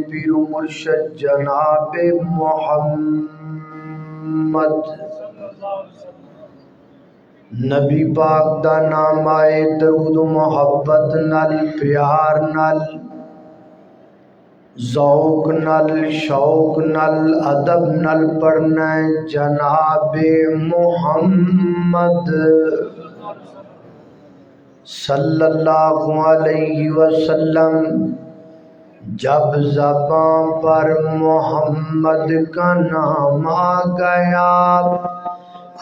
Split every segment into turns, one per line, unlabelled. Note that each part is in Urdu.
پیر و مرشد جناب محمد نبی پاک دا نام آئے درود و محبت نال پیار نال ذوق نال شوق نال ادب نال پڑھنا ہے جناب محمد صلی اللہ علیہ وسلم۔ جب زبان پر محمد کا نام آ گیا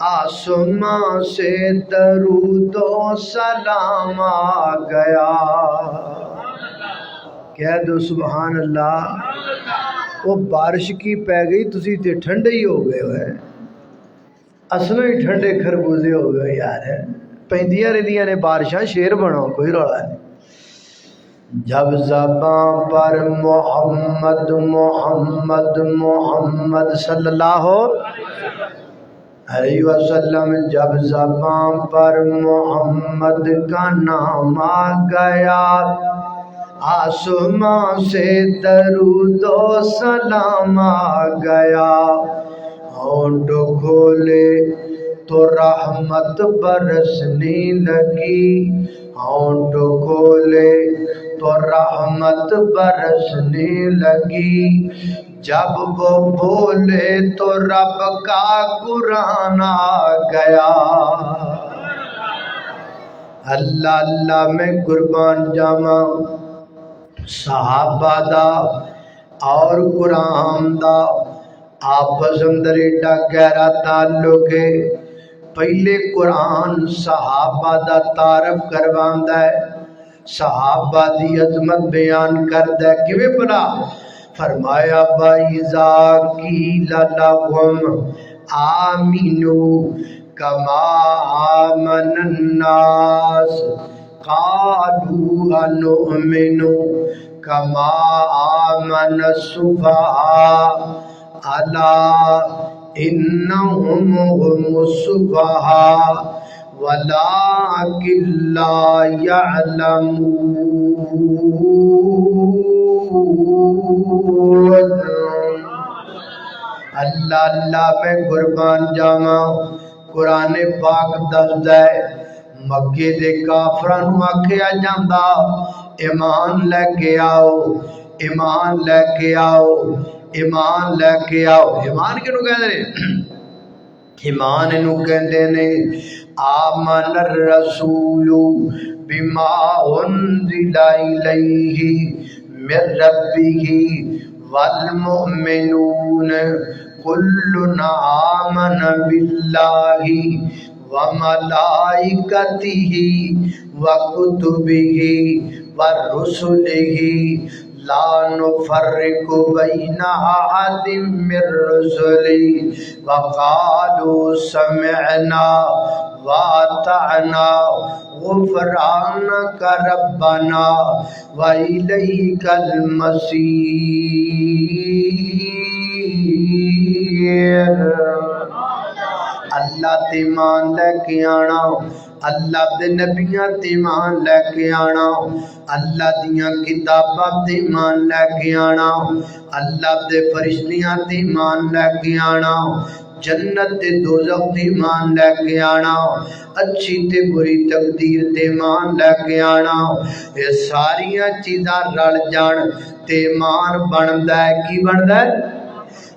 آسمان سے درود و سلام آ گیا۔ کہہ دو سبحان اللہ۔ وہ بارش کی پہ گئی تسی تے ٹھنڈے ہی ہو گئے ہوئے، اصلوں ہی ٹھنڈے خربوزے ہو گئے یار۔ پیندیاں رہدیاں نے بارشاں، شیر بنو، کوئی رولا نہیں۔ جب زبان پر محمد محمد محمد صلی اللہ علیہ وسلم، جب زبان پر محمد کا نام آ گیا آسمان سے درود و سلام آ گیا۔ ہونٹ کھولے تو رحمت برسنے لگی، ہونٹ کھولے تو رحمت برسنے لگی، جب وہ بولے تو رب کا قرآن آ گیا۔ اللہ اللہ میں قربان جاواں صحابہ دا اور قرآن دا آپس اندر ایڈا گہرا تعلق ہے۔ پہلے قرآن صحابہ دا تعارف کرواندا ہے، صحابہ دی عظمت بیان کردا ہے۔ کیویں بنا؟ فرمایا وَإِذَا قِيلَ لَهُمْ آمِنُوا كَمَا آمَنَ النَّاسُ قَالُوا أَنُؤْمِنُ كَمَا آمَنَ السُّفَهَاءُ أَلَا إِنَّهُمْ هُمُ السُّفَهَاءُ وَلَٰكِن لَّا يَعْلَمُونَ۔ اللہ اللہ میں قربان جاواں قرآن پاک دسدا ہے مکے دے کافراں نوں آکھیا جاندا ایمان لے کے آؤ، ایمان لے کے آؤ، ایمان لے کے آؤ۔ ایمان کینوں کہندے نے؟ ایمان انہوں کہندے نے آمن الرسول بما انزل الیہ من ربہ والمؤمنون کل آمن باللہ وملائکتہ وکتبہ ورسلہ لا نفرق بین احد من رسلہ وقالوا سمعنا وَأَطَعْنَا غُفْرَانَكَ رَبَّنَا وَإِلَيْكَ الْمَصِيرُ۔ اللہ تے ایمان لے کے آنا، اللہ دے نبیاں تے ایمان لے کے آنا، اللہ دیاں کتاباں تے ایمان لے کے آنا، اللہ دے فرشتیاں تے ایمان لے کے آنا، جنت تے دوزخ تے ایمان لے کے آنا، اچھی تے بری تقدیر تے ایمان لے کے آنا۔ یہ ساریاں چیزاں رل جان تے ایمان بندا ہے۔ کی بندا ہے؟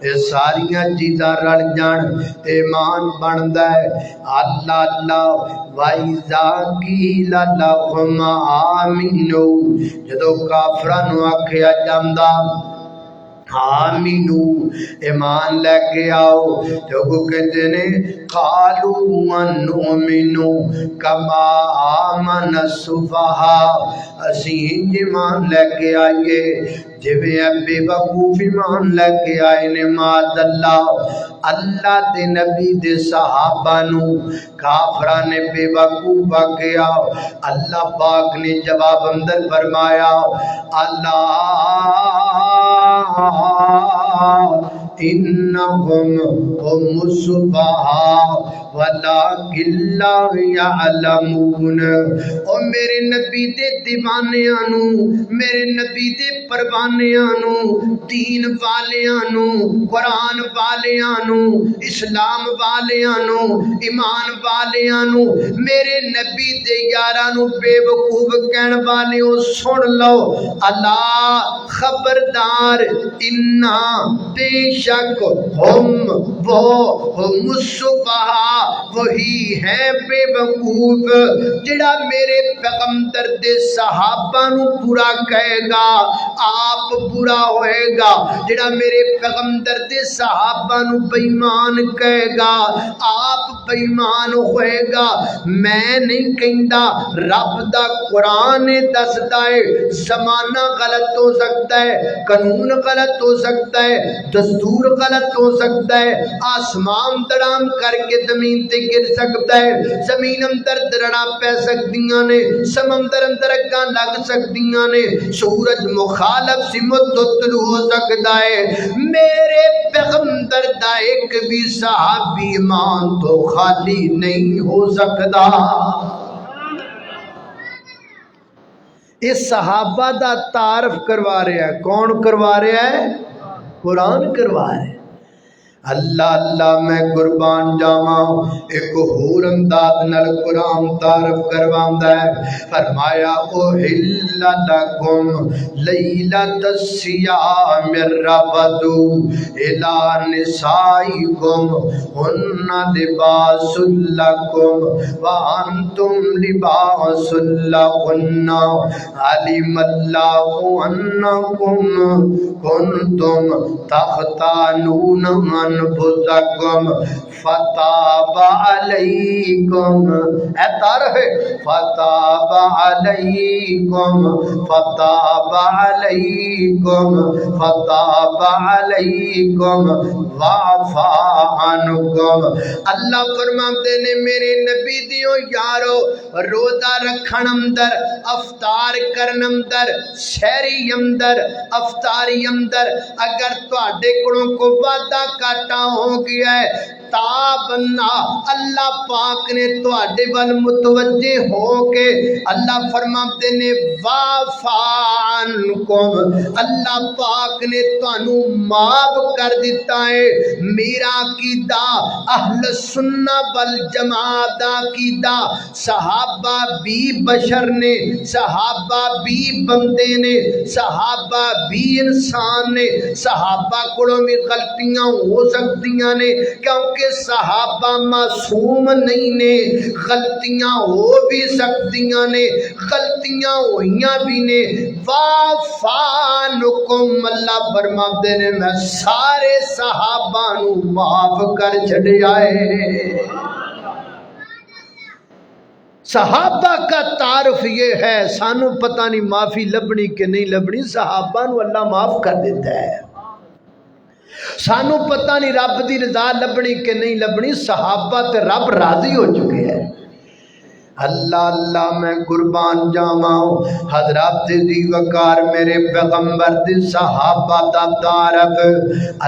یہ ساریاں چیزاں رل جان تے ایمان بندا ہے۔ اللہ اللہ وَإِذَا قِيلَ لَهُمْ آمِنُوا، جدو کافراں نوں آکھیا جاندا آمینو ایمان لے کے آؤ، تو وہ کہتے نے قالوا نؤمنو کما آمن السفہاء، اسی ایمان لے کے آئیے جویں بے وقوف ایمان لے کے آئے نے ماد اللہ۔ اللہ دے نبی دے صحابہ نو کافراں نے بے وقوف آکھیا، اللہ پاک نے جواب اندر فرمایا اللہ ان انہم هم السفہاء ولکن لا یعلمون۔ او میرے نبی دے دیوانیاں نو، میرے نبی دے پروانیاں نو، دین والیاں نو، قرآن والیاں نو، اسلام والیاں نو، ایمان والیاں نو، میرے نبی دے یاراں نو بے وقوف کہن والیو سن لو، اللہ خبردار، انا بے شک ہم السفہاء وہی ہے بے وقوف جڑا میرے پیغمبر دے صحابہ نو برا کہے گا آپ برا ہوئے گا، جڑا میرے پیغمبر دے صحابہ نو بےمان کہے گا آپ بےمان ہوئے گا۔ میں نہیں کہندا، رب دا قرآن دسدا ہے زمانہ غلط ہو سکتا ہے، قانون غلط ہو سکتا ہے، دستور غلط ہو سکتا ہے، آسمان دڑام کر کے زمین تے گر سکتا ہے، زمین اندر درڑا پہ سکتیاں نے، سمندر اندر اگاں لگ سکتیاں نے، سورج مخالف سمت طلوع ہو سکتا ہے، میرے پیغمبر دا ایک بھی صحابی ایمان تو خالی نہیں ہو سکتا۔ اس صحابہ دا تعارف کروا رہا ہے، کون کروا رہا ہے؟ قرآن کروا رہا ہے۔ اللہ اللہ میں قربان جاواں، ایک ہور انداز نال قرآن تعارف کرواندا ہے، فرمایا احل لکم لیلۃ الصیام الرفث الی نسائکم ہن لباس لکم وانتم لباس لہن علم اللہ انکم کنتم تختانون انفسکم فتاب علیکم، اے تعارف ہے، فتاب علیکم فتاب علیکم فتاب علیکم وعفا عنکم۔ اللہ فرماتے نے میرے نبی دیو یارو، روزہ رکھن اندر، افطار کرن اندر، سحری اندر، افطاری اندر اگر تواڈے کولوں کو وعدہ کاٹا ہو گیا ہے، تابنا اللہ پاک نے تواڈے ول متوجہ ہو کے اللہ فرماتے نے وعفا عنکم، اللہ پاک نے تانوں معاف کر دیتا ہے۔ میرا عقیدہ اہل سنہ والجماعت دا عقیدہ، صحابہ بھی بشر نے، صحابہ بھی بندے نے، صحابہ بھی انسان نے، صحابہ کولوں بھی غلطیاں ہو سکتیاں نے کیونکہ صحابہ معصوم نہیں نے، غلطیاں ہو بھی سکتیاں نے، غلطیاں ہوئیاں بھی نے۔ وعفانکم، اللہ فرماتے نے میں سارے صحابہ نو معاف کر چھڈیا ہے۔ صحابہ کا تعارف یہ ہے، سانو پتہ نہیں معافی لبنی کہ نہیں لبنی، صحابہ نو اللہ معاف کر دیتا ہے۔ سانو پتہ نہیں رب دی رضا لبنی کہ نہیں لبنی، صحابہ تے رب راضی ہو چکے ہیں۔ اللہ اللہ میں قربان جاواں، حضرات دی وقار میرے پیغمبر دی صحابہ دا تعارف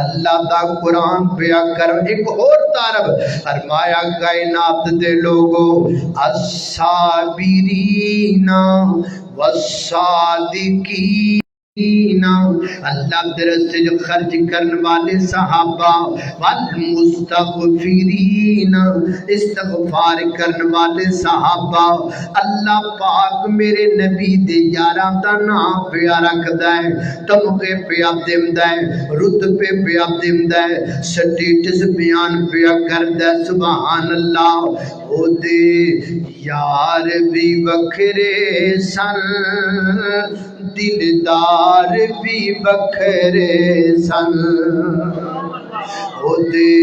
اللہ دا قرآن پیا کر۔ ایک اور تعارف فرمایا کائنات دے لوگو، الصابرین والصادقین، اللہ کے راستے جو خرچ کرنے والے صحابہ، والمستغفرین، استغفار کرنے والے صحابہ، اللہ پاک میرے نبی دے یاراں دا نام پیا رکھدا ہے، تمغے پیا دیندا ہے، رتبے پیا دیندا ہے، سٹیٹس بیان پیا کردا ہے۔ سبحان اللہ، او دے یار بھی وکھرے سن، دلدار بھی بکھرے سن، او دے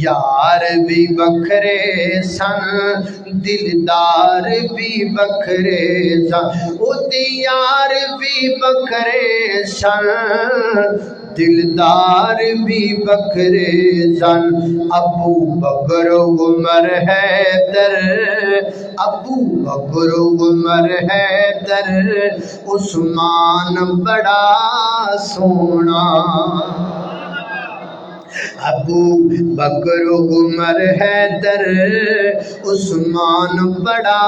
یار بھی بکھرے سن، دلدار بھی بکھرے سن، او دے یار بھی بکھرے سن، دلدار بھی بکھرے سن۔ ابو بکر عمر حیدر، ابو بکر عمر حیدر، عثمان بڑا سونا، ابو بکر عمر حیدر عثمان بڑا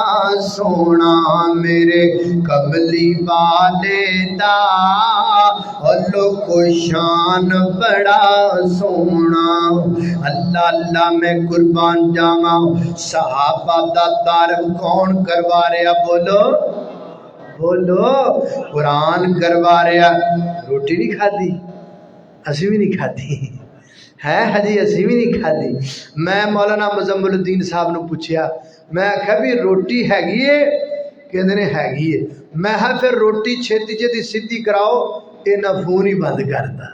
سونا میرے قبلی والے دا کو شان بڑا سونا اللہ اللہ میں قربان جاواں صحابہ دا تعارف کون کروا رہا بولو بولو قرآن کروا رہا روٹی نہیں کھادی اسی بھی نہیں کھادی ہے ہجی اسی بھی نہیں کھادی میں مولانا مزمل الدین صاحب نے پوچھیا میں آخیا بھی روٹی ہیگی ہے کہندے نے ہیگی ہے میں پھر روٹی چھتی چھتی سیدھی کراؤ یہ نہ فون ہی بند کرتا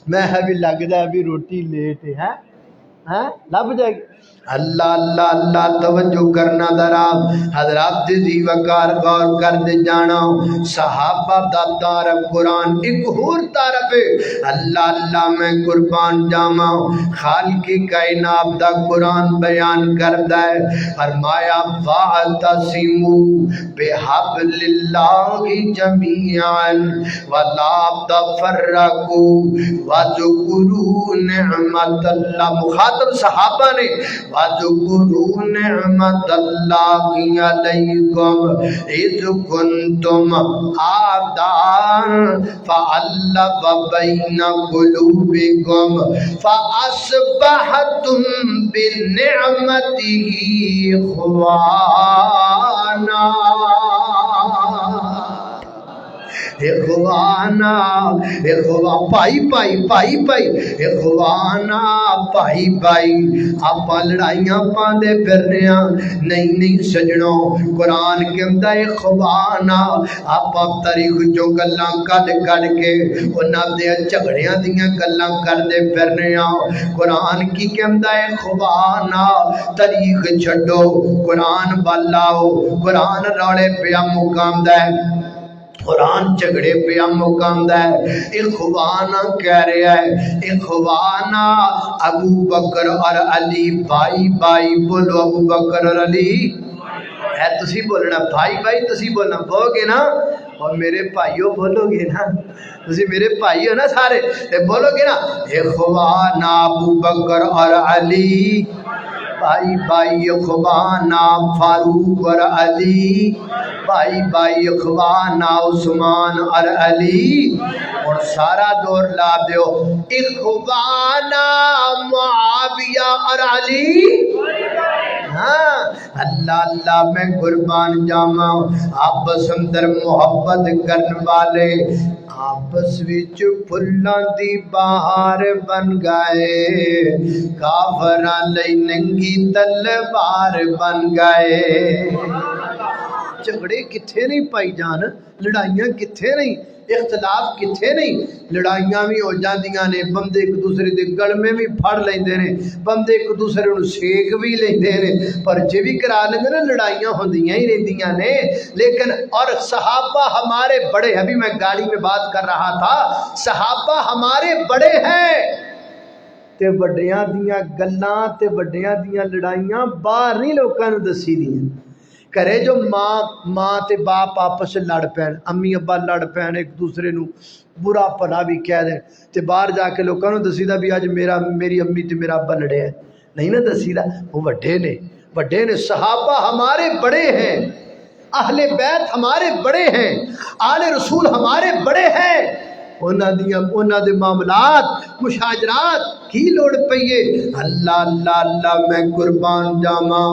میں بھی لگتا بھی روٹی لیٹ ہے لب جائے گی اللہ اللہ اللہ توجہ کرنا ذرا حضرات دی وقار غور کر دے جانا صحابہ دا تعارف قرآن ایک اور تعارف ہے اللہ اللہ میں قربان جاواں خالق کائنات دا قرآن بیان کردا ہے فرمایا واعتصموا بحبل اللہ جميعا ولا تفرقوا واذكروا نعمت اللہ مخاطب صحابہ نے وَاذْكُرُوا نِعْمَةَ اللَّهِ عَلَيْكُمْ إِذْ كُنْتُمْ أَعْدَاءً فَأَلَّفَ بَيْنَ قُلُوبِكُمْ فَأَصْبَحْتُمْ بِنِعْمَتِهِ إِخْوَانًا اخوانا پائی پائی پائی پائی اخوانا پائی پائی آپ لڑائیاں پاندے پھرنے نہیں نہیں سجنوں قرآن کے اندر اخوانا آپ تاریخ جو گلاں کڈ کڈ کے انہاں دے جھگڑیاں دیاں گلاں کردے پھرنے قرآن کی کے اندر اخوانا تاریخ چھڈو قرآن والاؤ قرآن روڑے پیا مقام دے قرآن جھگڑے پہ مقام ہے اخوانا کہہ رہا ہے اخوانا ابو بکر اور علی بھائی بھائی بولو ابو بکر اور علی ہے تسی بولنا بھائی بھائی تسی بولنا بولو گے نا اور میرے بھائیوں بولو گے نا تسی میرے بھائی ہو نا سارے بولو گے نا اخوانا ابو بکر اور علی بھائی بھائی اخوانا فاروق اور علی بھائی بھائی اخوانا عثمان اور علی اور سارا دور لا دیو اخوانا معاویہ اور علی ہاں اللہ اللہ میں قربان جاواں آپس اندر محبت کرنے والے آپس وچ پھلاں دی بہار بن گئے کافراں لئی ننگی تلوار بن گئے جھگڑے کتھے نہیں پائی جان لڑائیاں کتھے نہیں اختلاف کتھے نہیں لڑائیاں بھی ہو جاندیاں نے بندے ایک دوسرے دے گل میں بھی پھڑ لیندے نے بندے ایک دوسرے نوں سیک بھی لیندے نے پر جے بھی کرا لیندے نے لڑائیاں ہوندیاں ہی رہندیاں نے لیکن اور صحابہ ہمارے بڑے ابھی میں گاڑی میں بات کر رہا تھا صحابہ ہمارے بڑے ہیں تے وڈیاں دیاں گلاں تے وڈیاں دیاں لڑائیاں باہر نہیں لوکاں نوں دسی دیاں کرے جو ماں تے باپ آپس لڑ پین امی ابا لڑ پین ایک دوسرے نو برا بھلا بھی کہہ دیں تے باہر جا کے لوکاں نوں دسی دا بھی اج میری امی تے میرا ابا لڑے ہیں نہیں نا دسی دا وہ وڈے نے صحابہ ہمارے بڑے ہیں اہل بیت ہمارے بڑے ہیں آل رسول ہمارے بڑے ہیں انہاں دے معاملات مشاجرات کی لوڑ پئیے اللہ اللہ اللہ میں قربان جاواں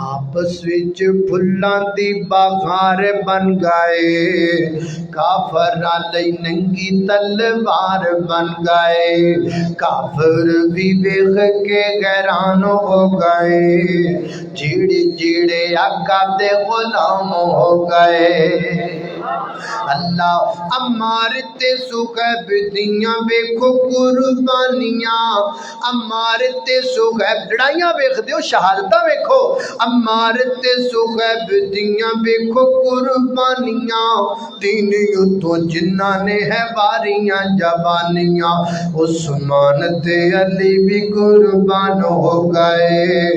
آپس وچ پھلاں دی بہار بن گئے کافراں لئی ننگی تلوار بن گئے کافر بھی ویکھ کے حیران ہو گئے جیڑے جیڑے آقا دے غلام ہو گئے اللہ عمار تے سہیب دیاں ویکھو قربانیاں عمار تے سہیب لڑائیاں ویکھ دیو شہادتاں ویکھو عمار تے سہیب دیاں ویکھو قربانیاں دین یتوں جنہاں نے ہے واریاں جوانیاں عثمان تے علی بھی قربان ہو گئے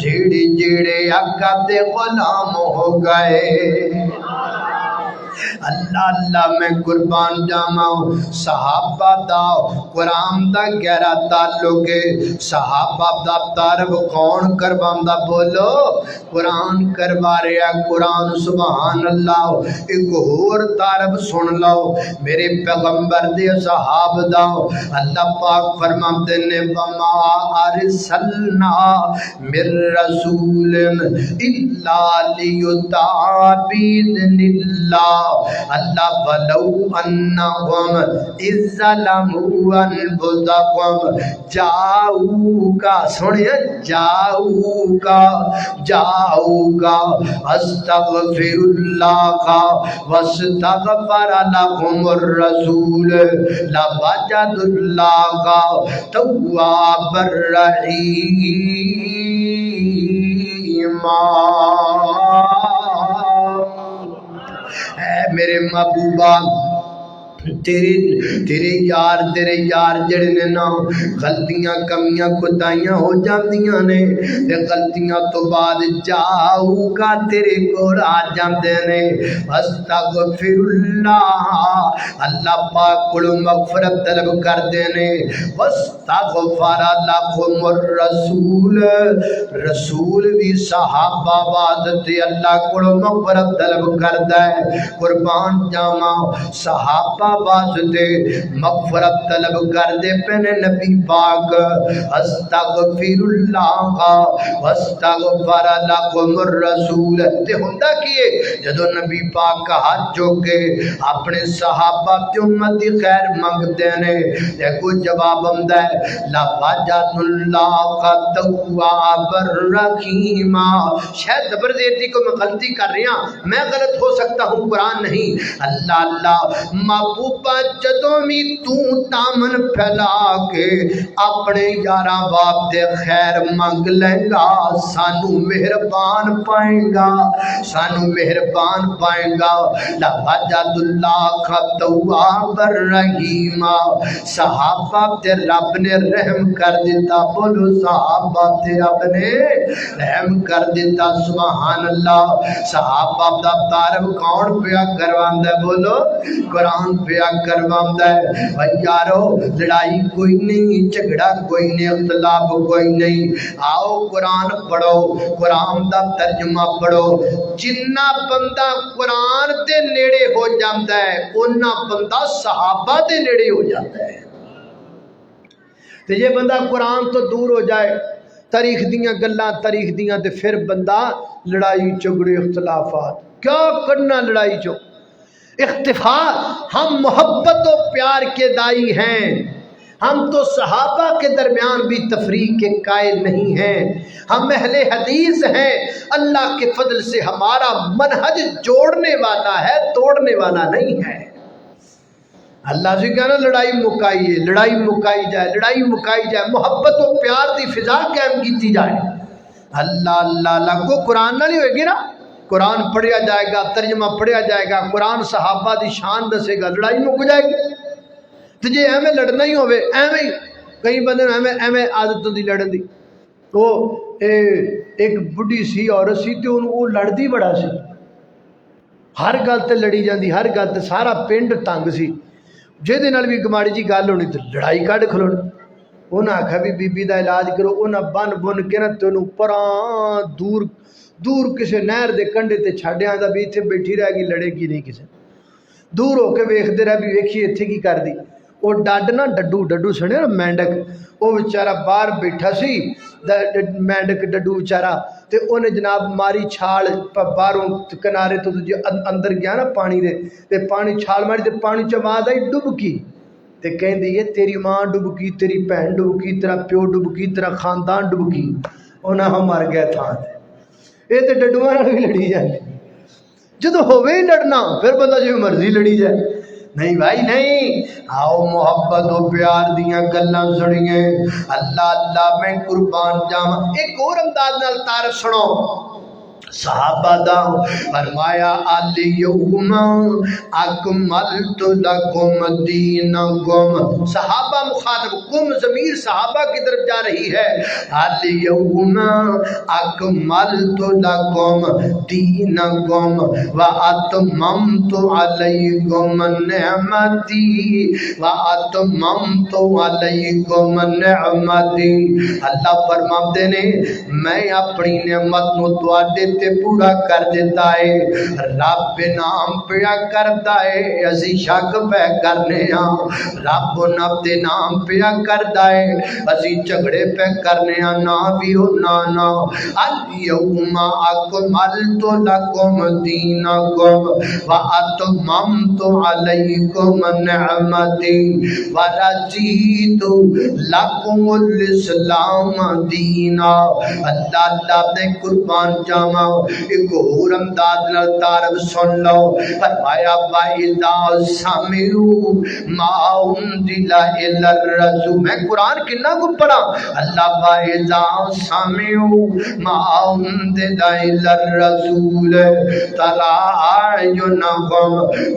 جیڑے جیڑے آقا دے غلام ہو گئے اللہ اللہ میں قربان جاواں صحابہ دا قرآن دا گہرا تعلق ہے صحابہ دا تعارف کون کرواندا بولو قرآن کروا رہا قرآن سبحان اللہ ایک اور تعارف سن لو میرے پیغمبر دے صحاب دا اللہ پاک فرماتے نے وما ارسلنا من رسول الا لیطاع باذن اللہ اللہ ولو انہم اذ ظلموا انفسهم جاؤوک سنیا جاؤوک استغفر اللہ واستغفر لهم الرسول لوجدوا اللہ توابا رحیما اے میرے محبوبہ تیرے یار جڑے نے نا غلطیاں کمیاں کوتاہیاں ہو جاندیاں نے تے غلطیاں تو بعد جاؤ گا تیرے کول آ جاندے نے استغفر اللہ اللہ پاک کول مغفرت طلب کردے نے واستغفر لکم الرسول رسول بھی صحابہ واسطے اللہ کول مغفرت طلب کردا ہے قربان جاواں صحابہ واسطے مغفرت طلب کردے پنے نبی پاک استغفر اللہ واستغفر لکم الرسول تے ہوندا کیے جدوں نبی پاک کا ہاتھ چوک کے اپنے صحابہ تے امت دی خیر منگدے نے تے کوئی جواب ہوندا ہے لوجد اللہ توابا رحیما شاید زبردستی کو میں غلطی کر رہا میں غلط ہو سکتا ہوں قرآن نہیں اللہ اللہ محبوبہ جدوں بھی تو دامن پھیلا کے اپنے یاراں باپ دے خیر منگ لیں گا سانو مہربان پائیں گا لوجد اللہ توابا رحیما صحابہ تے رب نے رحم کر دیتا بولو صحابہ تے رب نے رحم کر دیتا سبحان اللہ صحابہ دا تعارف کون پیا کرواندا ہے بولو قرآن پیا کرواندا ہے بھائی یارو لڑائی کوئی نہیں جھگڑا کوئی نہیں اختلاف کوئی نہیں آؤ قرآن پڑھو قرآن دا ترجمہ پڑھو جنہ بندہ قرآن دے نیڑے ہو جاتا ہے اُنہ بندہ صحابہ دے نیڑے ہو جاتا ہے تو یہ بندہ قرآن تو دور ہو جائے تاریخ دیاں گلاں تاریخ دیاں تے پھر بندہ لڑائی جھگڑے اختلافات کیا کرنا لڑائی چو اختفاق ہم محبت و پیار کے دائی ہیں ہم تو صحابہ کے درمیان بھی تفریق کے قائل نہیں ہیں ہم اہل حدیث ہیں اللہ کے فضل سے ہمارا منہج جوڑنے والا ہے توڑنے والا نہیں ہے اللہ سے کہنا لڑائی مکائی جائے محبت و پیار دی فضا قائم کی جائے اللہ کو قرآن نہ نہیں ہوئے گی نا قرآن پڑھیا جائے گا ترجمہ پڑھیا جائے گا قرآن صحابہ دی شان دسے گا لڑائی مک جائے گی تو جی ایویں لڑنا ہی ہوئے ایویں کئی بندے ایویں عادتوں دی لڑن دی وہ ایک بڑھی سی عورت سی تے وہ لڑدی بڑا سی ہر گل تے لڑی جاندی ہر گل تے سارا پنڈ تنگ سی جہدے نال بھی گماڑی جی گل ہونی تے لڑائی کڈ کھلونی انہاں آکھیا بھی بی بی دا علاج کرو انہاں بن کے نہ تینوں پراں دور کسے نہر دے کنڈے تے چھڈیاں دا بھی اتنے بیٹھی رہ گئی لڑے گی نہیں کسے دور ہو کے ویکھدے رہ بھی ویکھی اتنے کی کر دی وہ ڈڈ نا ڈڈو سنیا نا مینڈک وہ بیچارہ باہر بیٹھا سی مینڈک ڈڈو بیچارہ تے انہیں جناب ماری چھال باہروں کنارے تو اندر گیا نا پانی دے تے پانی چھال ماری تے پانی چ آواز آئی ڈبکی تے کہندی ہے تیری ماں ڈبکی تیری بہن ڈبکی تیرا پیو ڈبکی تیرا خاندان ڈبکی انہاں ہم مر گئے تھا یہ تو ڈڈواں نال بھی لڑی جائے جدو ہوئے ہی لڑنا پھر بندہ جو مرضی لڑی جائے نہیں بھائی نہیں آؤ محبت و پیار دیاں گلاں سنیے اللہ میں قربان جاواں ایک اور انداز نال تعارف سنو صحابہ دا فرمایا الیوم اکملت لکم دینکم صحابہ مخاطب کم ضمیر صحابہ کی طرف جا رہی ہے. الیوم اکملت لکم دینکم واتممت علیکم نعمتی واتممت علیکم نعمتی. اللہ فرماتے نے میں اپنی نعمت نو تواڈے تے پورا کر دیتا ہے. رب نام پیا کرتا ہے اسی شک پہ کرنے ہاں. رب نب دے نام پیا کرتا ہے اسی جھگڑے پہ کرنے ہاں. نا بھی ہو نا الیوم اکملت لکم دینکم واتممت علیکم نعمتی ورضیت لکم الاسلام دینا. اللہ نے قربان جاواں ایک اور انداز نال تعارف سن لو. فرمایا وَإِذَا سَمِعُوا مَا أُنزِلَ إِلَى الرَّسُولِ. میں قرآن کنا کو پڑھا. اللہ وَإِذَا سَمِعُوا مَا أُنزِلَ إِلَى الرَّسُولِ تَرَىٰ أَعْيُنَهُمْ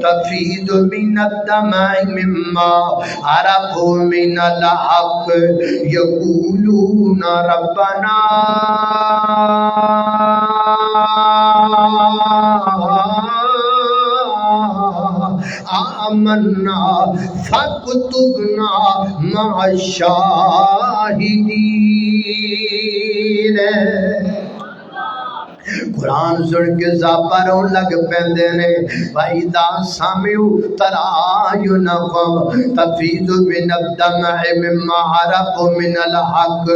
تَفِيضُ مِنَ الدَّمْعِ مِمَّا عَرَفُوا مِنَ الْحَقِّ يَقُولُونَ رَبَّنَا آمنا فاکتبنا مع الشاہدین. قرآن سن کے زابا رون لگ پیندے نے. وَإِذَا سَمِعُوا تَرَأَيُنَهُمْ تَفِيضُ مِنَ الدَّمْعِ مِمَّا عَرَفُوا مِنَ الْحَقِّ.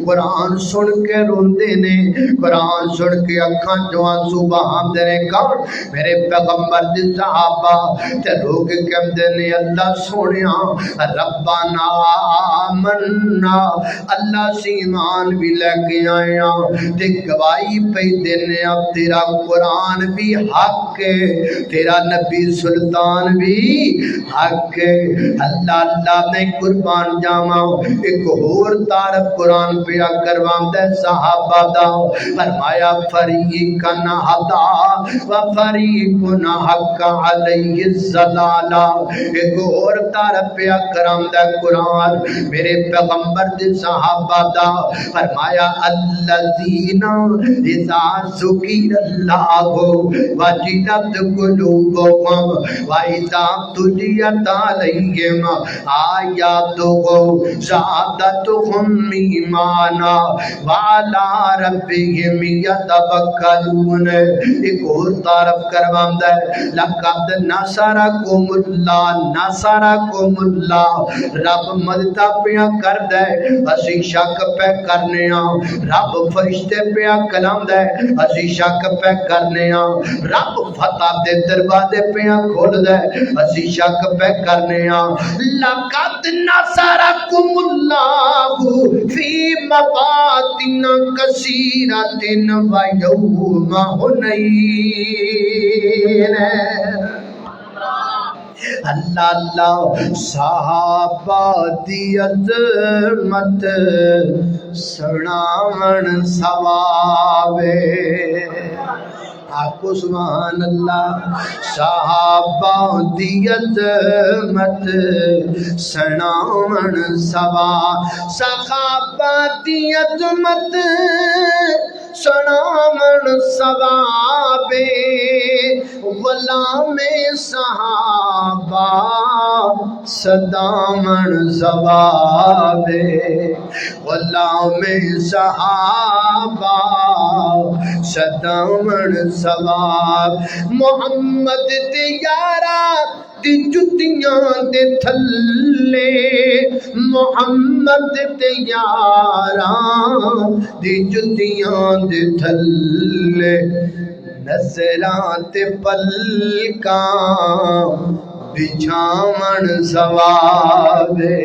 قرآن سن کے روندے نے. قرآن سن کے اکھاں چوں آنسو بہاندے نے. کون؟ میرے پیغمبر دی صحابہ. تے لوگ کہندے نے اللہ سونیا ربنا آمنا اللہ سے ایمان بھی لے کے آئے ہاں تے گواہی پہ دینے اب تیرا قرآن بھی حق ہے تیرا نبی سلطان بھی حق ہے. اللہ نے قربان جاواں ایک اور تعارف قرآن پہ کروان دے صحابہ دا. فرمایا فریقن ہدا و فریقن حق علیہ الضلالہ. ایک اور تعارف پہ کرام دے قرآن میرے پیغمبر دے صحابہ دا. فرمایا الذین اذا ذکر اللہ وجلت قلوبهم واذا تلیت علیہم آیاتہ زادتهم ایمانا وعلی ربهم یتوکلون. ایک اور تعارف کرواندا ہے لقد نصرکم اللہ. رب مدد پیا کردا ہے اسی شک پہ کرنے ہاں. رب فرشتے پیا کلامدا ہے اسی شک پہ کرنے ہاں. رب فتح دے دروازے پہ کھولدا ہے اسی شک پہ کرنے ہاں. لقد نصرکم اللہ فی مواطن کثیرۃ ویوم حنین. اللہ صحابہ دی عظمت سناون ثوابے. آکو سبحان اللہ. صحابہ دی عظمت سناون ثواب. صحابہ دی عظمت سناون ثوابے. غلام صحابہ صدامن ثوابے. غلام صحابہ صدامن ثواب. محمد دے یارا دی جتیاں دے تھلے محمد دے یاراں دی جتیاں دے تھلے نظراں تے پلکاں بچھاون ثوابے.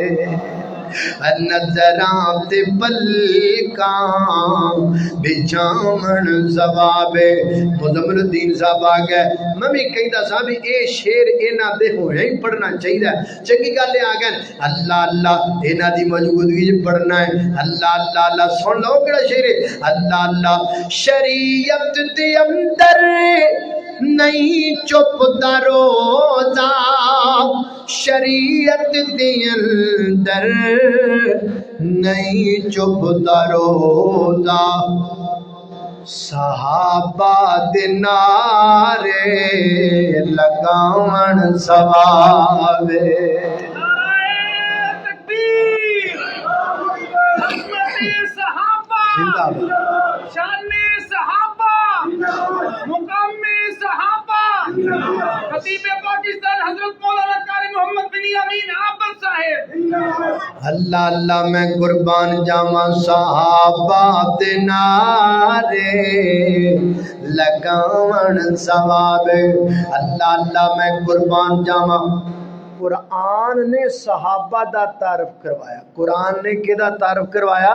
نظراں تے پلکاں بچھاون ثوابے. مزمل الدین صاحب آ گئے. میں بھی کہندا سا بھی اے شعر انہاں دے ہوئے ہی پڑھنا چاہیے. چنگی گل آ گئے اللہ اللہ انہاں دی موجودگی وچ پڑھنا ہے. اللہ اللہ اللہ سن لو کیڑا شعر ہے. اللہ اللہ شریعت دے اندر نہیں چپتا روزہ شریعت دے اندر نہیں چپتا روزہ صحابہ دے نعرے لگاون ثوابے زندہ باد
شان صحابہ مقام صحابہ خطیب پاکستان حضرت مولانا قاری محمد بن امین عابد صاحب
اللہ اللہ میں قربان جاواں صحابہ دے نعرے لگاون ثواب اللہ اللہ میں قربان جاواں قرآن نے صحابہ دا تعارف کروایا قرآن نے کدا تعارف کروایا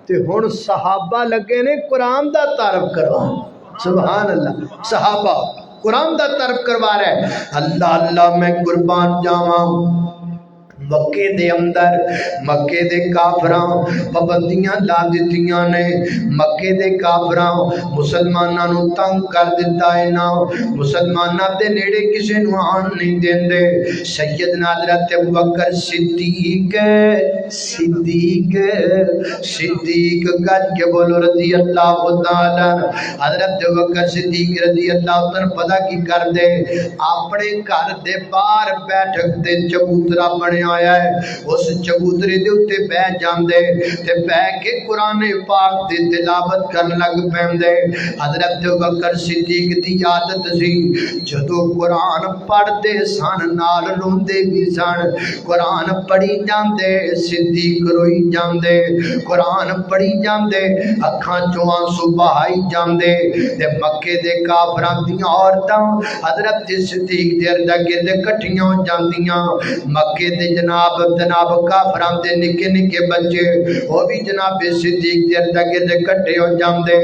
تے ہن صحابہ لگے نے قرآن دا تعارف کروانا سبحان اللہ صحابہ قرآن دا تعارف کروا رہے ہیں اللہ اللہ میں قربان جاواں مکے دے اندر مکے دے کافراں پابندیاں لا دتیاں نے مکے دے کافراں مسلماناں نو تنگ کر دتا ہے نا مسلماناں دے نیڑے کسے نو آن نہیں دیندے سیدنا حضرت ابوبکر صدیق صدیق صدیق گج کے بولو رضی اللہ تعالی حضرت ابوبکر صدیق رضی اللہ تعالی پتہ کی کر دے اپنے گھر دے باہر بیٹھک تے چبوترا بنیا ہے اس چبوترے دے اتے بہ جاندے تے بہ کے قرآن پاک دی تلاوت کرن لگ پیندے حضرت ابوبکر صدیق دی عادت سی جدوں قرآن پڑھدے سن نال روندے بھی سن قرآن پڑھی جاندے صدیق روئی جاندے قرآن پڑھی جاندے اکھاں چوں آنسو بہائی جاندے تے مکے دے کافراں دیاں عورتاں حضرت صدیق دے ارد گرد کٹھیاں ہو جاندیاں مکے دے جناب کافراں دے نکے نکے بچے وہ بھی جناب صدیق دے ارد گرد کٹھے ہو جاندے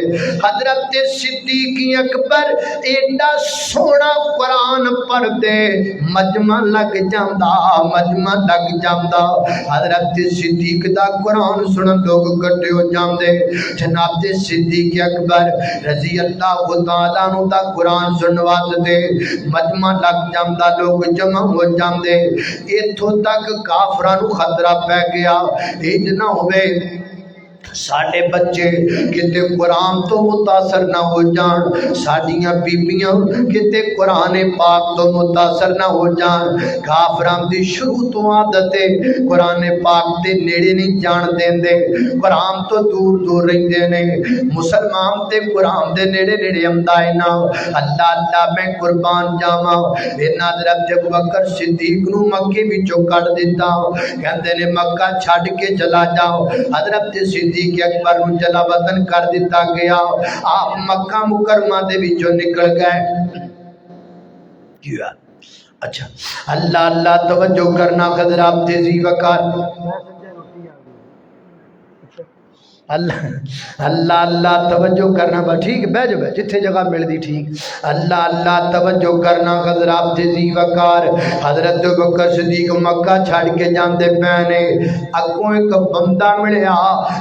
حضرت صدیق اکبر ایڈا سونا قرآن پڑھ دے مجمع لگ جاندا حضرت صدیق دا قرآن سنن لوگ کٹھے ہو جاندے جناب صدیق اکبر رضی اللہ تعالیٰ عنہ دا قرآن سنن واسطے مجمع لگ جاندا لوگ جمع ہو جاندے ایتھوں تک کافراں نو خطرہ پہ گیا انج نہ ہوئے ساڈے بچے کتے قرآن تو متاثر نہ ہو جان ساڈیاں بیبیاں کتے قرآن پاک تو متاثر نہ ہو جان کافراں دی شروع تو عادت قرآن پاک دے نیڑے نہیں جان دیندے قرآن تو دور دور رہندے نے مسلمان تے قرآن دے نیڑے نیڑے آندا ہے نا اللہ اللہ میں قربان جاواں انہاں حضرت ابوبکر صدیق نو مکے وچوں کڈ دتا کہندے نے مکہ چھڈ کے چلا جاؤ حضرت صدیق کہ اکبر نو جلا وطن کر دیتا گیا آپ مکہ مکرمہ دے وچوں نکل گئے اچھا اللہ اللہ توجہ کرنا حضرات تیزی وقار اللہ اللہ اللہ توجہ کرنا با ٹھیک بہ جو جتھے جگہ مل دی ٹھیک اللہ اللہ توجہ کرنا حضرات تیزی وقار حضرت ابوبکر صدیق مکہ چھڑ کے جاندے پینے اگوں ایک بندہ ملیا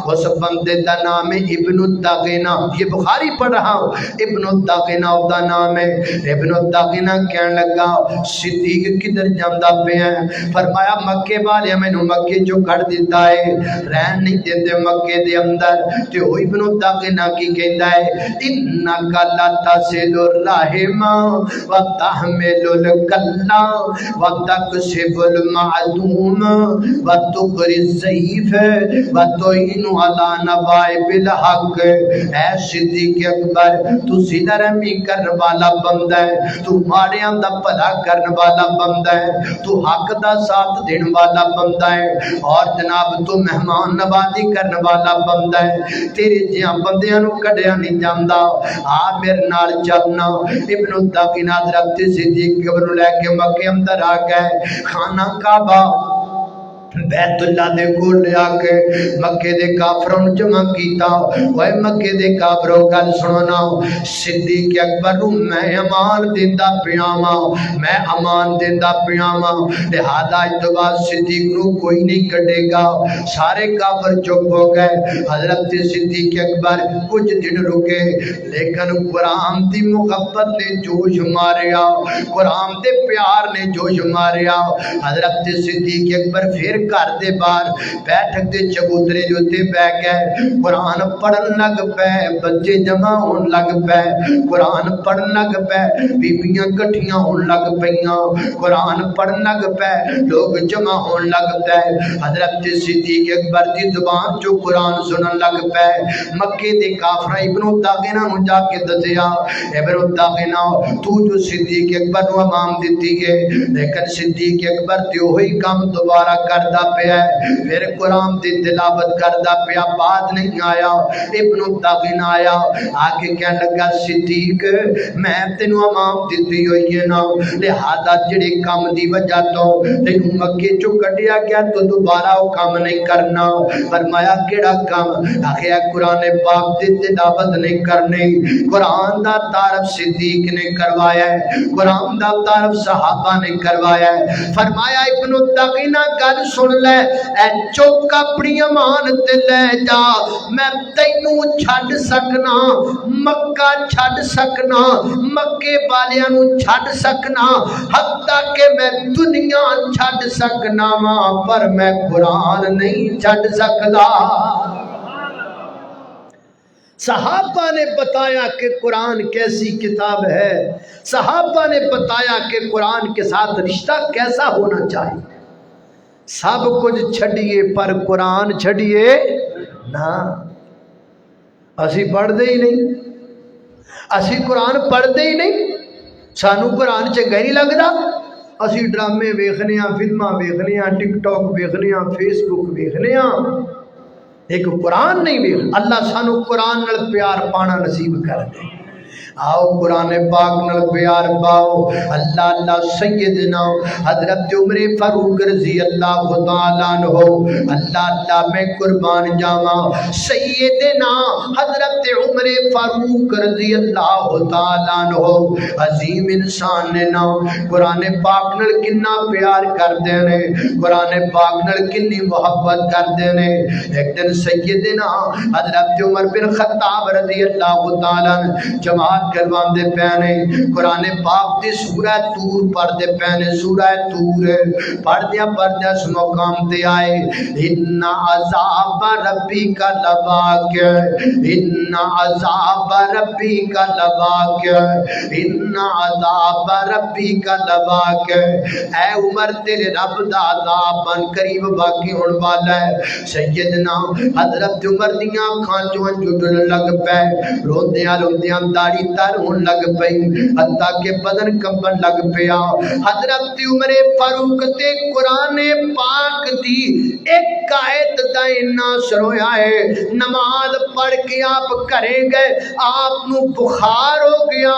اس بندے دا نام ہے ابن الداغنہ یہ بخاری پڑھ رہا ہوں ابن الداغنہ دا نام ہے ابن الداغنہ کہنے لگا صدیق کدھر جاندا پیا فرمایا مکے والے میں نو مکے جو کر دیتا ہے رہن نہیں دیندے مکے دے اندر تے او ابن الداغنہ کی کہندا ہے انکا لا تصل الرحم وتحمل الکلا وتکسب المعدوم وتقری الضعیف وتعین علی نوائب الحق اے صدیق اکبر تو سیدھا رحمی کرنے والا بندہ ہے تو ماڑیاں دا بھلا کرنے والا بندہ ہے تو حق دا ساتھ دینے والا بندہ ہے اور جناب تو مہمان نوازی کرنے والا بندہ ہے تیرے جہاں بندیاں نو کڈیا نہیں جاندا آ میرے نال چلنا ابن الداغنہ حضرت صدیق اکبر لے کے مکے اندر آ گئے خانہ کعبہ بیت اللہ دے کول لے آ کے مکے دے کافروں نوں جمع کیتا. اوے مکے دے کافروں گل سننا، صدیق اکبر نوں میں امان دیندا پیا واں، میں امان دیندا پیا واں، لہذا اج تو بعد صدیق نوں کوئی نہیں کڈے گا. سارے کافر چپ ہو گئے. حضرت صدیق اکبر کچھ دن رکے، لیکن قرآن دی محبت نے جوش ماریا، قرآن دے پیار نے جوش ماریا. حضرت صدیق اکبر پھر گھر دے باہر بیٹھک دے چبوترے دے اوتے بیٹھ گئے، قرآن پڑھن لگ پے. بچے جمع ہون لگ پے، قرآن پڑھن لگ پے. بیبیاں کٹھیاں ہون لگ پیاں، قرآن پڑھن لگ پے. لوگ جمع ہون لگ پے. حضرت صدیق اکبر دی زبان چوں قرآن سنن لگ پے. مکے دے کافراں ابن داغنہ نوں جا کے دسیا، ابن داغنہ تو جو صدیق اکبر نوں امام دتی ہے، لیکن صدیق اکبر تے وہی کام دوبارہ کردا پیا ہے. پھر قرآن دی تلاوت کردا پیا. بات نہیں آیا. ابن داغنہ آیا، آگے کہنے لگا صدیق میں تینوں امام دتی ہوئی ہے نا، لہذا جڑے کام دی وجہ تو تینوں مکے چوں کڈیا گیا تو دوبارہ وہ کام نہیں کرنا. فرمایا کیڑا کام؟ آخیا قرآن پاک دی تلاوت نہیں کرنی. قرآن دا تعارف صدیق نے کروایا ہے، قرآن دا تعارف صحابہ نے کروایا ہے. فرمایا ابن داغنہ گل سن لے، اے چوک اپنی امان تے لے جا، میں تینوں چھڈ سکنا، مکہ چھڈ سکنا، مکے والیاں نوں چھڈ سکنا، حتیٰ کہ میں دنیا چھڈ سکنا وا، پر میں قرآن نہیں چھڈ سکدا. صحابہ نے بتایا کہ قرآن کیسی کتاب ہے، صحابہ نے بتایا کہ قرآن کے ساتھ رشتہ کیسا ہونا چاہیے. سب کچھ چھڈیے پر قرآن چھڈیے نہ. اسی پڑھ دے ہی نہیں، اسی قرآن پڑھ دے ہی نہیں. سانو قرآن چنگا نہیں لگدا. اسی ڈرامے ویکھنے ہاں، فلماں ویکھنے ہاں، ٹک ٹاک ویکھنے ہاں، فیس بک ویکھنے ہاں، ایک قرآن نہیں ویکھ. اللہ سانو قرآن نال پیار پانا نصیب کر دے. آؤ قرآن پاک نال پیار پاؤ. اللہ اللہ سیدنا حضرت عمر فاروق رضی اللہ تعالیٰ عنہ، اللہ اللہ میں قربان جاواں، سیدنا حضرت عمر فاروق رضی اللہ تعالیٰ عنہ عظیم انسان نے نا قرآن پاک نال کنا پیار کردے نے، قرآن پاک نال کنی محبت کردے نے. ایک دن سیدنا حضرت عمر بن خطاب رضی اللہ تعالیٰ جماعت کرواندے پینے، قرآن پاک دی سورہ تور پڑھدے پینے. سورہ تور پڑھدیا پڑھدیا اس مقام تے آئے، ان عذاب ربک لواقع، ان عذاب ربک لواقع، ان عذاب ربک لواقع. اے عمر تیرے رب دا عذاب ان قریب باقی ہون والا ہے. سیدنا حضرت عمر دیاں اکھاں چوں ہنجو ڈلن لگ پے، روندیاں روندیاں داڑھی تر ہون لگ پئی، حتیٰ کہ بدن کمبن لگ پیا. حضرت عمر فاروق تے قرآن پاک دی ایک آیت دا اتنا اثر ہویا ہے، نماز پڑھ کے آپ کرے گئے، آپ نو بخار ہو گیا،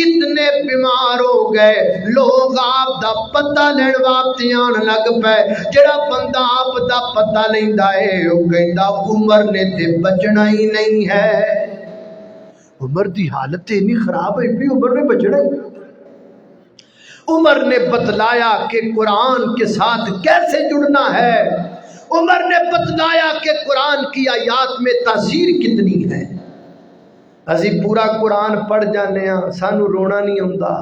اتنے بیمار ہو گئے، لوگ آپ دا پتہ لین واسطے آن لگ پے. جڑا بندہ آپ دا پتہ لیندا ہے او کہندا عمر نے تے بچنا ہی نہیں ہے. عمر دی حالت اتنی خراب ہوئی پی، عمر نے بچنا ہی. عمر نے بتلایا کہ قرآن کے ساتھ کیسے جڑنا ہے. عمر نے بتلایا کہ قرآن کی آیات میں تاثیر کتنی ہے. اسی پورا قرآن پڑھ جانے ہاں، سانو رونا نہیں ہوندا.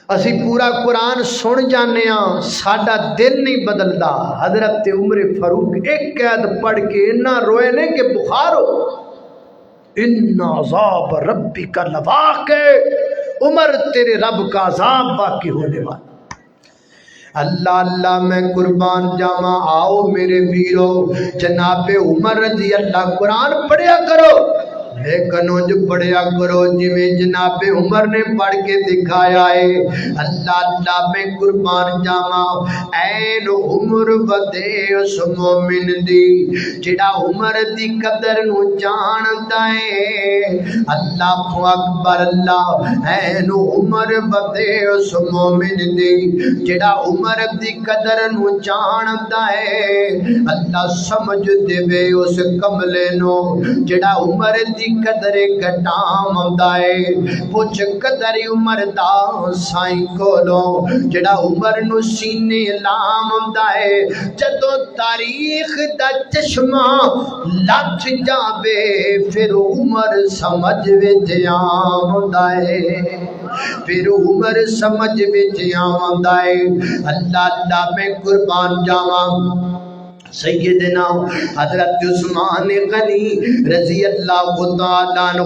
اسی پورا قرآن سن جانے ہاں، ساڈا دل نہیں بدلدا. حضرت عمر فاروق ایک قید پڑھ کے اتنا روئے نے کہ بخار ہو. ان عذاب ربک لواقع، عمر تیرے رب کا عذاب باقی ہونے والا. اللہ اللہ میں قربان جاواں. آؤ میرے ویرو، جناب عمر رضی اللہ قرآن پڑھیا کرو، لیکن انج پڑھیا کرو جویں جناب عمر نے پڑھ کے دکھایا ہے۔ اللہ اللہ میں قربان جاواں، این عمر ودے اس مومن دی جڑا عمر دی قدر نو جاندا ہے۔ اللہ اکبر، اللہ این عمر ودے اس مومن دی جڑا عمر دی قدر نو جاندا ہے۔ اللہ سمجھ دے اس کملے نو جڑا عمر دی قدر گھٹاوندا ہے۔ پوچھ قدر عمر دا سائیں کولوں جڑا عمر نو سینے لامدا ہے۔ جدوں تاریخ دا چشمہ لٹ جاوے پھر عمر سمجھ وچ آوندا ہے، پھر عمر سمجھ وچ آوندا ہے۔ اللہ اللہ میں قربان جاواں، سیدنا حضرت عثمان غنی رضی اللہ تعالیٰ عنہ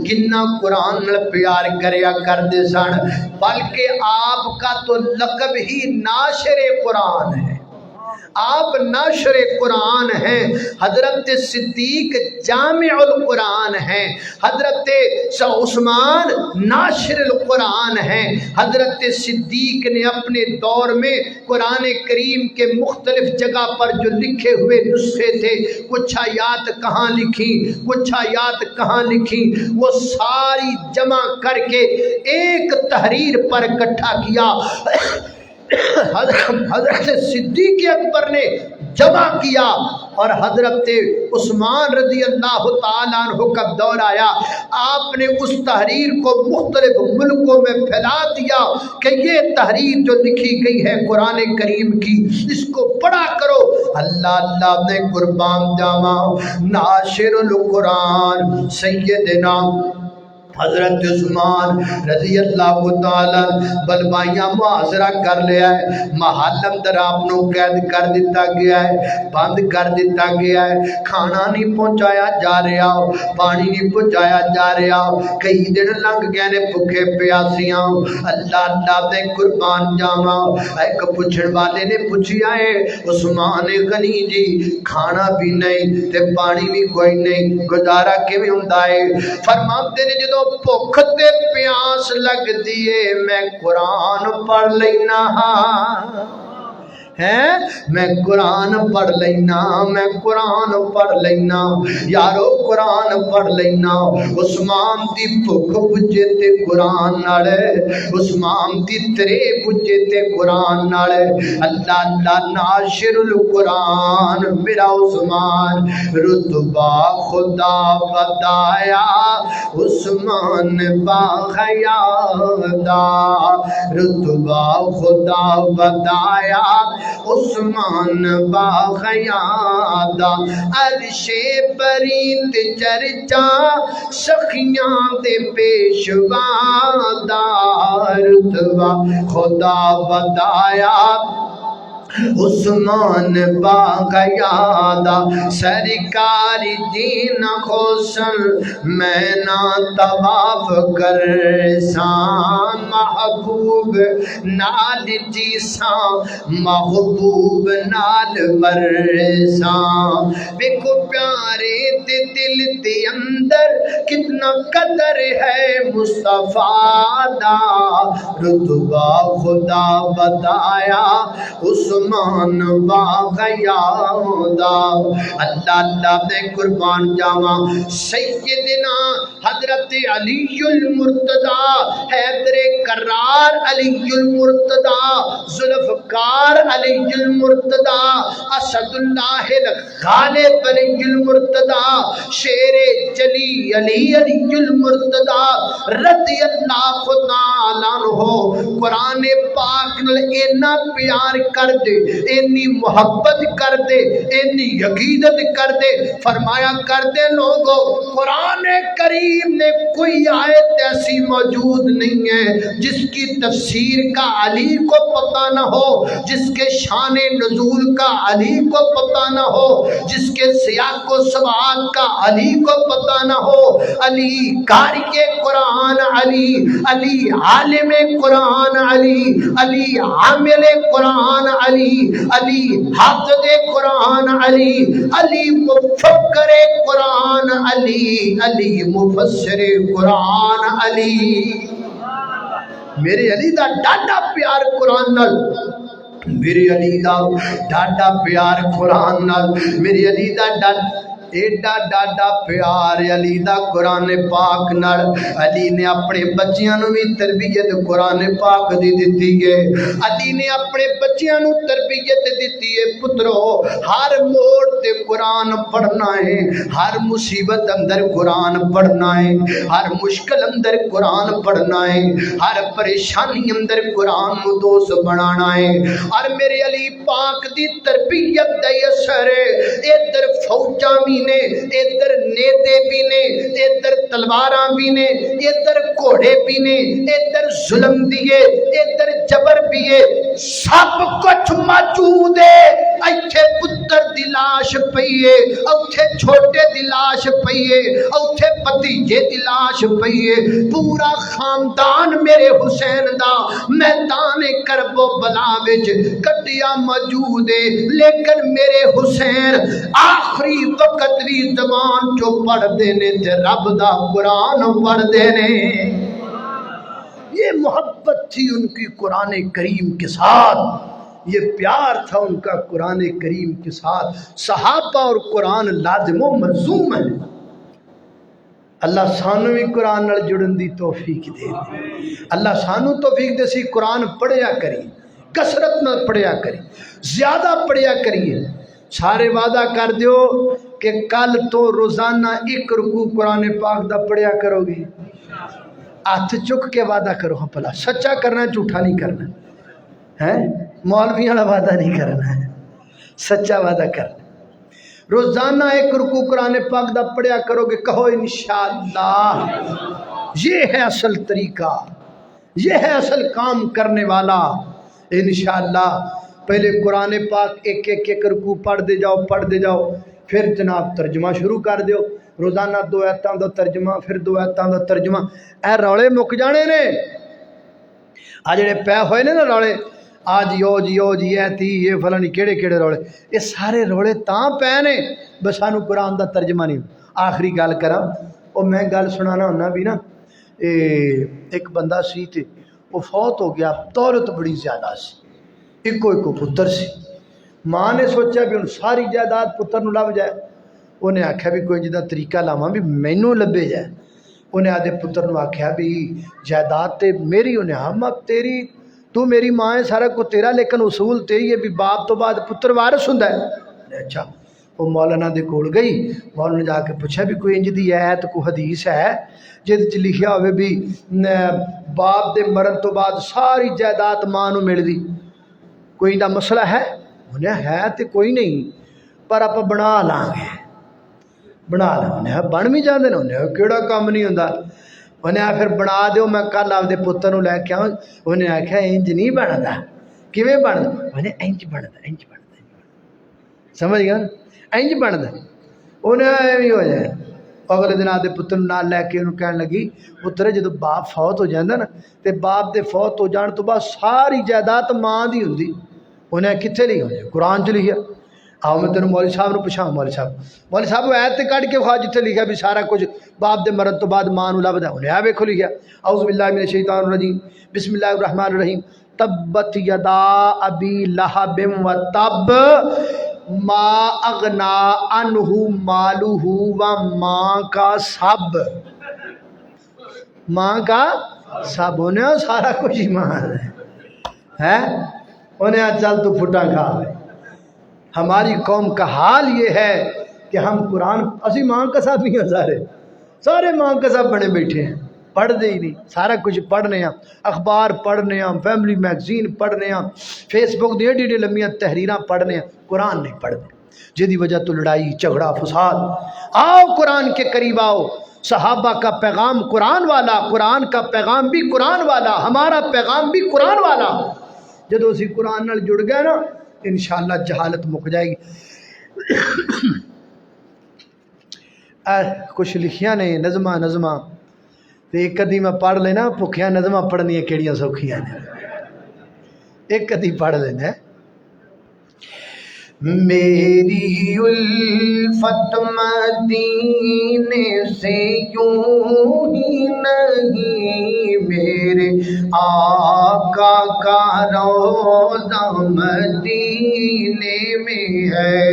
کنا قرآن پیار کریا کردے سن، بلکہ آپ کا تو لقب ہی ناشر قرآن ہے، آپ ناشر قرآن ہیں۔ حضرت صدیق جامع القرآن ہیں، حضرت عثمان ناشر القرآن ہیں۔ حضرت صدیق نے اپنے دور میں قرآن کریم کے مختلف جگہ پر جو لکھے ہوئے نسخے تھے، کچھ آیات کہاں لکھی، کچھ آیات کہاں لکھی، وہ ساری جمع کر کے ایک تحریر پر اکٹھا کیا۔ حضرت صدیق اکبر نے جمع کیا اور حضرت عثمان رضی اللہ تعالیٰ عنہ کا دور آیا، آپ نے اس تحریر کو مختلف ملکوں میں پھیلا دیا کہ یہ تحریر جو لکھی گئی ہے قرآن کریم کی، اس کو پڑھا کرو۔ اللہ اللہ نے قربان جاواں، ناشر القرآن سیدنا حضرت عثمان رضی اللہ تعالی بلوائیاں معاذرہ کر لیا ہے، محل اندر آپ نو قید کر دیتا گیا ہے، بند کر دیتا گیا ہے، کھانا نہیں پہنچایا جا رہا، پانی نہیں پہنچایا جا رہا، کئی دن لنگ گئے نے بھوکے پیاسیاں۔ اللہ اللہ دے قربان جاواں، ایک پوچھن والے نے پوچھیا ہے عثمان غنی جی کھانا بھی نہیں تے پانی بھی کوئی نہیں، گزارا کیویں ہوندا ہے؟ فرماتے نے جدوں بھوک تے پیاس لگ دیے میں قرآن پڑھ لینا ہاں، میں قرآن پڑھ لینا، میں قرآن پڑھ لینا، یارو قرآن پڑھ لینا۔ عثمان دی بھوک بجے تے قرآن نال، عثمان دی ترے بجے تے قرآن نال۔ اللہ اللہ ناشر القرآن میرا عثمان، رتبہ خدا بدایا عثمان باخیادا، رتبہ خدا بدایا عثمان باخیادا، عرش برید چرچا سخیاں دے پیشوادا، رتبہ خدا بدایا عثمان باغیادا، سرکار دین خوشن میں نا طواف کرساں، محبوب نال جیساں محبوب نال مرساں، بیکو پیارے تے دل دے اندر کتنا قدر ہے مصطفیٰ دا، رتبہ خدا بتایا عثمان باغیادا۔ اللہ اللہ میں قربان جاواں، سیدنا حضرت علی المرتضیٰ، حیدر کرار علی المرتضیٰ، ذوالفقار علی المرتضیٰ، اسد اللہ الغالب علی المرتضیٰ، شیر جلی علی المرتضیٰ رضی اللہ تعالیٰ عنہ قرآن پاک نال اینا پیار کر دے، اینی محبت کر دے، اینی عقیدت کر دے، فرمایا کر دے لوگو قرآن کریم میں کوئی آیت ایسی موجود نہیں ہے جس کی تفسیر کا علی کو پتہ نہ ہو، جس کے شان نزول کا علی کو پتہ نہ ہو، جس کے سیاق و سباق کا علی کو پتہ نہ ہو۔ علی قاری قرآن علی، علی عالم قرآن علی، علی عامل قرآن علی، علی، علی حافظ قرآن علی، علی مفکر قرآن علی، علی مفسر قرآن علی۔ میرے علی دا ڈاڈا پیار قرآن نال، میرے علی دا ڈاڈا پیار قرآن نال، میرے علی دا ایڈا ڈاڈا پیار علی دا قرآن پاک نال۔ علی نے اپنے بچیاں نو بھی تربیت قرآن پاک دی دتی ہے، علی نے اپنے بچیاں نو تربیت دتی ہے، پترو ہر موڑ تے قرآن پڑھنا ہے، ہر مصیبت اندر قرآن پڑھنا ہے، ہر مشکل اندر قرآن پڑھنا ہے، ہر پریشانی اندر قرآن نو دوست بنانا ہے۔ اور میرے علی پاک دی تربیت دا اثر ہے، ادھر فوجاں بھی نے، ادھر نیتے بھی نے، ادھر تلواراں بھی نے، ادھر گھوڑے بھی نے، ادھر ظلم بھی ہے، ادھر جبر بھی ہے، سب کچھ موجود ہے۔ ایتھے پتر دی لاش پئی ہے، اوتھے چھوٹے دی لاش پئی ہے، اوتھے بھتیجے دی لاش پئی ہے، پورا خاندان میرے حسین دا میدان کرب و بلا وچ کٹیا موجود ہے، لیکن میرے حسین آخری وقت بھی زبان چو پڑھ دینے تے رب دا قرآن پڑھ دینے۔ یہ محبت تھی ان کی قرآن کریم کے ساتھ، یہ پیار تھا ان کا قرآن کریم کے ساتھ۔ صحابہ اور قرآن لازم و ملزوم ہے۔ اللہ سانو بھی قرآن نال جڑن دی توفیق دے، اللہ سانو توفیق دے سی قرآن پڑھیا کری، کثرت نہ پڑھیا کری، زیادہ پڑھیا کریے۔ سارے وعدہ کر دیو کہ کل تو روزانہ ایک رکوع قرآن پاک دا پڑھیا کرو گے۔ ہاتھ چک کے وعدہ کرو، ہاں پلا سچا کرنا ہے، جھوٹا نہیں کرنا ہے، مولوی والا وعدہ نہیں کرنا ہے، سچا وعدہ کرنا۔ روزانہ ایک رکوع قرآن پاک دا پڑھیا کرو گے، کہو انشاءاللہ یہ ہے اصل طریقہ، یہ ہے اصل کام کرنے والا۔ انشاءاللہ پہلے قرآن پاک ایک رکوع پڑھ دے جاؤ، پھر جناب ترجمہ شروع کر دیو، روزانہ 2 آیتاں دا ترجمہ، پھر 2 آیتاں دا ترجمہ۔ اے رولے مک جانے نے، آ جڑے پے ہوئے نے نا رولے، آج یو جی ایتی یہ فلانی کیڑے رولے، یہ سارے رولے تاں پے نے بس سانو قرآن دا ترجمہ نہیں۔ آخری گل کراں، او میں گل سنانا ہونا بھی نا، ایک بندہ سی تے وہ فوت ہو گیا، دولت بڑی زیادہ سی، ایکو پتر سی، ماں نے سوچا بھی ہن ساری جائیداد پتر نو لب جائے، انہیں آکھیا بھی کوئی جدا طریقہ لاواں بھی مینوں لبے جائے۔ انہیں آدھے پتر نو آکھیا بھی جائیداد تے میری، انہیں ہاں ماں تیری، تو میری ماں ہے، سارا کو تیرا، لیکن اصول تے ہی ہے بھی باپ تو بعد پتر وارث ہوندا ہے۔ اچھا وہ مولانا دے کول گئی، مولانا نے جا کے پوچھا بھی کوئی انج دی ایت کو حدیث ہے جہد چ لکھیا ہوئے بھی باپ دے مرن تو بعد ساری جائیداد ماں نو ملدی، کوئی دا مسئلہ ہے؟ انہیں ہے تو کوئی نہیں پر آپ بنا لیں گے، انہیں بن بھی جاندے نا، انہیں کیڑا کام نہیں ہوندا، انہیں پھر بنا دیو، میں کل آپ دے پتر نو لے کے آؤں، انہیں آکھیا انج نہیں بندا، کیویں بندا؟ انہیں انج بندا، سمجھ گیا نا، انج بندا، انہیں ایویں ہو جائے۔ اگلے دن آدھے پتر نال لے کے انہوں کہنے لگی پتر جدو باپ فوت ہو جاندہ نا تے باپ دے فوت ہو جان تو بعد ساری جائیداد ماں دی ہوندی، انہیں کتنے نہیں ہوئے؟ قرآن چ لکھیا۔ آؤ میں تینوں مولوی صاحب نو پوچھاں، مولوی صاحب وہ ایت کٹ کے خواہ جتنے لکھا بھی سارا کچھ باپ دے مرن تو بعد ماں نو لبدا، انہیں آ ویکھو لکھیا اعوذ باللہ من الشیطان الرجیم بسم اللہ الرحمن الرحیم تبت یدا ابی لہب و تب ما اغنا عنہ مالہ و ماں کا سب، ماں کا سب، انہیں سارا کچھ ہی ماں ہے، انہیں چل تو پھٹا کھا۔ ہماری قوم کا حال یہ ہے کہ ہم قرآن اسی ماں کا سب نہیں ہیں، سارے ماں کا سب بنے بیٹھے ہیں، پڑھ دے ہی نہیں، سارا کچھ پڑھنے ہیں، اخبار پڑھنے ہیں، فیملی میگزین پڑھنے ہیں، فیس بک دی ایڈی لمبیاں تحریراں پڑھنے ہیں، قرآن نہیں پڑھتے، جدی وجہ تو لڑائی جھگڑا فساد۔ آؤ قرآن کے قریب آؤ، صحابہ کا پیغام قرآن والا، قرآن کا پیغام بھی قرآن والا، ہمارا پیغام بھی قرآن والا۔ جدو اسی قرآن نال جڑ گئے نا انشاءاللہ جہالت مک جائے گی۔ کچھ لکھیاں نے نظمہ تو ایک ادھی میں پڑھ لینا، بھکھیاں نظمہ پڑھنی کیڑیاں سوکھیاں نے، ایک ادھی پڑھ لینا میری الفت مدینے سے یوں ہی نہیں، میرے آقا کا روضہ مدینے میں ہے،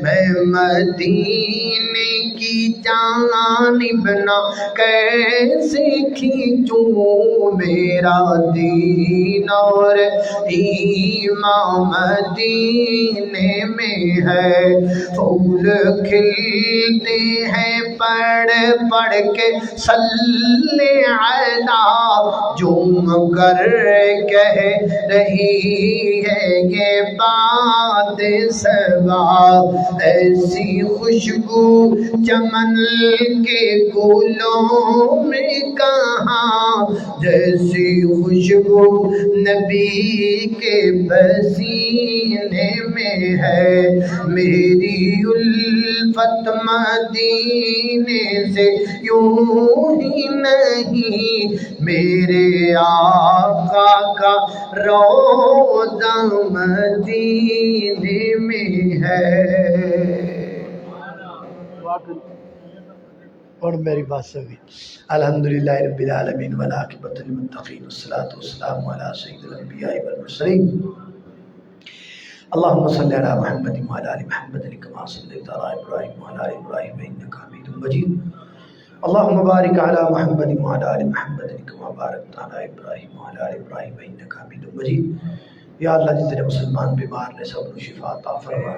میں مدینے کی جانب نہ کیسے کھینچوں، میرا دین اور ایمان مدینے میں ہے، پھول کھلتے ہیں پڑھ پڑھ کے صلی علی، جھوم کر کہہ رہی ہے یہ بات سبا، ایسی خوشبو چمن کے گلوں میں کہاں، جیسی خوشبو نبی کے پسینے میں ہے، میری الفت مدینے سے یوں ہی نہیں، میرے آقا کا روضہ مدینے میں ہے۔ اور میری بات سبھی الحمدللہ رب العالمین والعاقبۃ للمتقین والصلاۃ والسلام علی سید الانبیاء والمرسلین، اللهم صل علی محمد وعلی آل محمد کما صلیت علی ابراہیم وعلی آل ابراہیم انک حمید مجید، اللهم بارک علی محمد وعلی آل محمد کما بارکت علی ابراہیم وعلی آل ابراہیم انک حمید مجید۔ یا اللہ جتنے مسلمان بیمار نے سب کو شفا عطا فرما،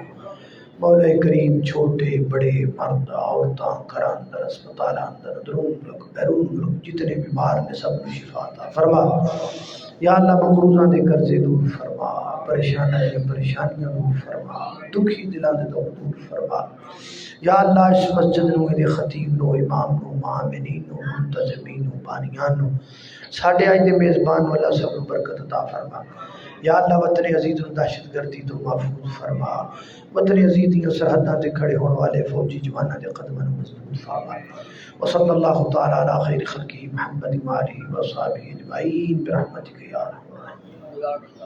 مولا کریم چھوٹے بڑے مرد عورتاں گھر اندر اسپتال اندر درون ملک بیرون ملک جتنے بیمار نے سب کو شفا عطا فرما، یا اللہ مقروضاں دے قرضے دور فرما، پریشاناں دے پریشانیاں دور فرما، دکھی دلاں دے دور فرما، یا اللہ اس مسجد نو دے خطیب نو امام نو معاملین نو منتظمین نو بانیان نو ساڈے اج دے میزبان والا سب نو برکت عطا فرما، یا اللہ وطن عزیز نو دہشت گردی تو محفوظ فرما، وطن عزیز دیاں سرحداں تے کھڑے ہون والے فوجی جواناں دے قدماں نو مضبوط فرما، وصلی اللہ تعالی علی خیر خلقہ محمد وآلہ وصحبہ اجمعین برحمتک یا ارحم الراحمین۔